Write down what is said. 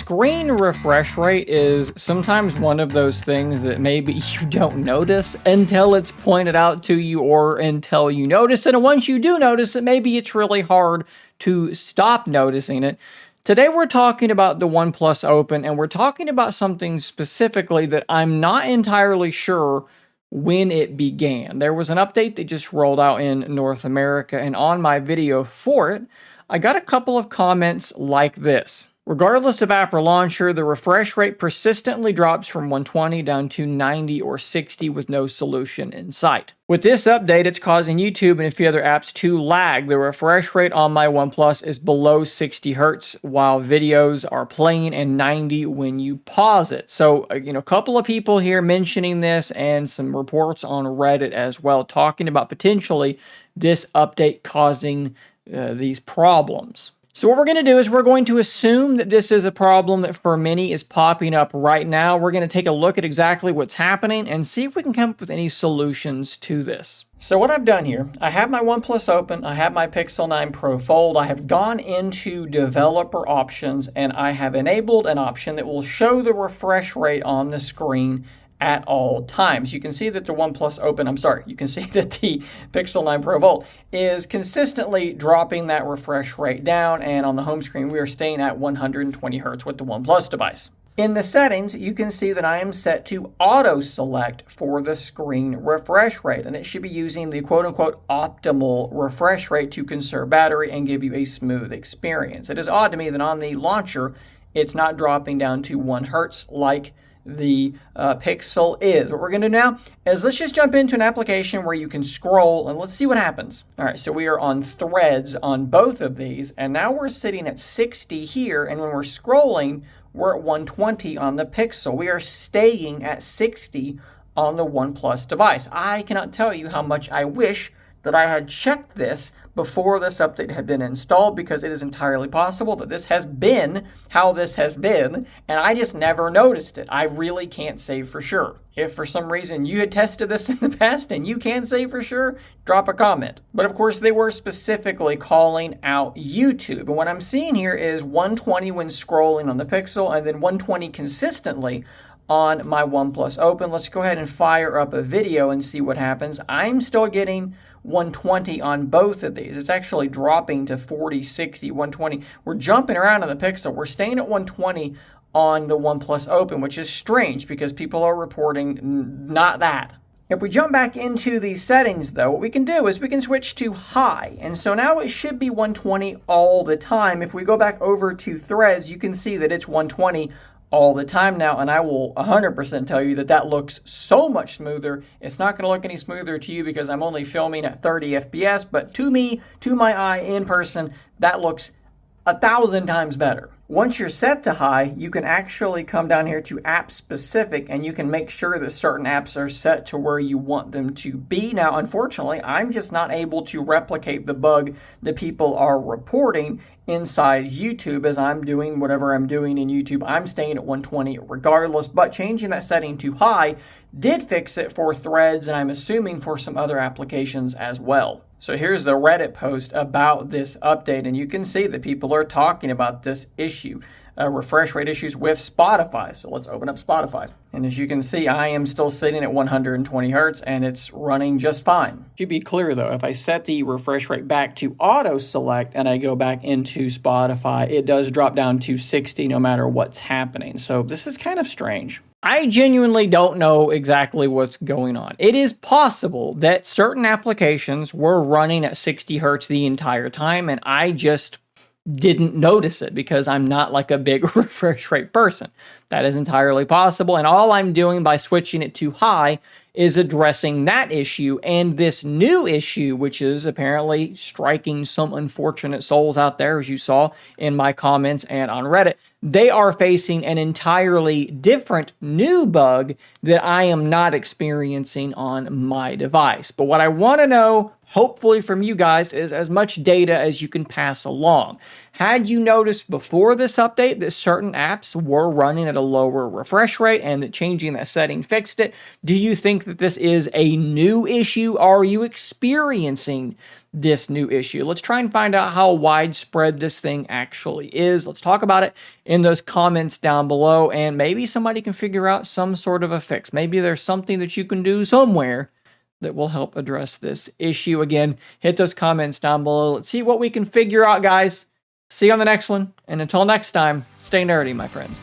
screen refresh rate is sometimes one of those things that maybe you don't notice until it's pointed out to you or until you notice it. And once you do notice it, maybe it's really hard to stop noticing it. Today we're talking about the OnePlus Open, and we're talking about something specifically that I'm not entirely sure when it began. There was an update that just rolled out in North America, and on my video for it, I got a couple of comments like this. Regardless of app or launcher, the refresh rate persistently drops from 120 down to 90 or 60 with no solution in sight. With this update, it's causing YouTube and a few other apps to lag. The refresh rate on my OnePlus is below 60 Hertz while videos are playing and 90 when you pause it. So, a couple of people here mentioning this and some reports on Reddit as well talking about potentially this update causing these problems. So what we're going to do is we're going to assume that this is a problem that for many is popping up right now. We're going to take a look at exactly what's happening and see if we can come up with any solutions to this. So what I've done here, I have my OnePlus open, I have my Pixel 9 Pro Fold, I have gone into developer options and I have enabled an option that will show the refresh rate on the screen at all times. You can see that the OnePlus Open, you can see that the Pixel 9 Pro Fold is consistently dropping that refresh rate down, and on the home screen we are staying at 120 Hertz with the OnePlus device. In the settings, you can see that I am set to auto-select for the screen refresh rate, and it should be using the quote-unquote optimal refresh rate to conserve battery and give you a smooth experience. It is odd to me that on the launcher, it's not dropping down to 1 Hertz like the Pixel is. What we're going to do now is let's just jump into an application where you can scroll and let's see what happens. All right, so we are on Threads on both of these, and now we're sitting at 60 here, and when we're scrolling, we're at 120 on the Pixel. We are staying at 60 on the OnePlus device. I cannot tell you how much I wish that I had checked this before this update had been installed, because it is entirely possible that this has been how this has been, and I just never noticed it. I really can't say for sure. If for some reason you had tested this in the past and you can say for sure, drop a comment. But of course, they were specifically calling out YouTube. And what I'm seeing here is 120 when scrolling on the Pixel, and then 120 consistently on my OnePlus Open. Let's go ahead and fire up a video and see what happens. I'm still getting 120 on both of these. It's actually dropping to 40, 60, 120. We're jumping around on the Pixel. We're staying at 120 on the OnePlus Open, which is strange because people are reporting not that. If we jump back into these settings, though, what we can do is we can switch to high. And so now it should be 120 all the time. If we go back over to Threads, you can see that it's 120 all the time now, and I will 100% tell you that that looks so much smoother. It's not going to look any smoother to you because I'm only filming at 30 FPS, but to me, to my eye, in person, that looks 1,000 times better. Once you're set to high, you can actually come down here to app specific, and you can make sure that certain apps are set to where you want them to be. Now, unfortunately, I'm just not able to replicate the bug that people are reporting inside YouTube. As I'm doing whatever I'm doing in YouTube, I'm staying at 120 regardless, but changing that setting to high did fix it for Threads, and I'm assuming for some other applications as well. So here's the Reddit post about this update, and you can see that people are talking about this issue, refresh rate issues with Spotify. So let's open up Spotify. And as you can see, I am still sitting at 120 Hertz, and it's running just fine. To be clear, though, if I set the refresh rate back to auto select and I go back into Spotify, it does drop down to 60 no matter what's happening. So this is kind of strange. I genuinely don't know exactly what's going on. It is possible that certain applications were running at 60 Hertz the entire time, and I just didn't notice it because I'm not like a big refresh rate person. That is entirely possible, and all I'm doing by switching it to high is addressing that issue and this new issue, which is apparently striking some unfortunate souls out there, as you saw in my comments and on Reddit. They are facing an entirely different new bug that I am not experiencing on my device. But what I want to know, hopefully from you guys, is as much data as you can pass along. Had you noticed before this update that certain apps were running at a lower refresh rate and that changing that setting fixed it? Do you think that this is a new issue? Are you experiencing this new issue? Let's try and find out how widespread this thing actually is. Let's talk about it in those comments down below, and maybe somebody can figure out some sort of a fix. Maybe there's something that you can do somewhere that will help address this issue. Again, hit those comments down below. Let's see what we can figure out, guys. See you on the next one, and until next time, stay nerdy, my friends.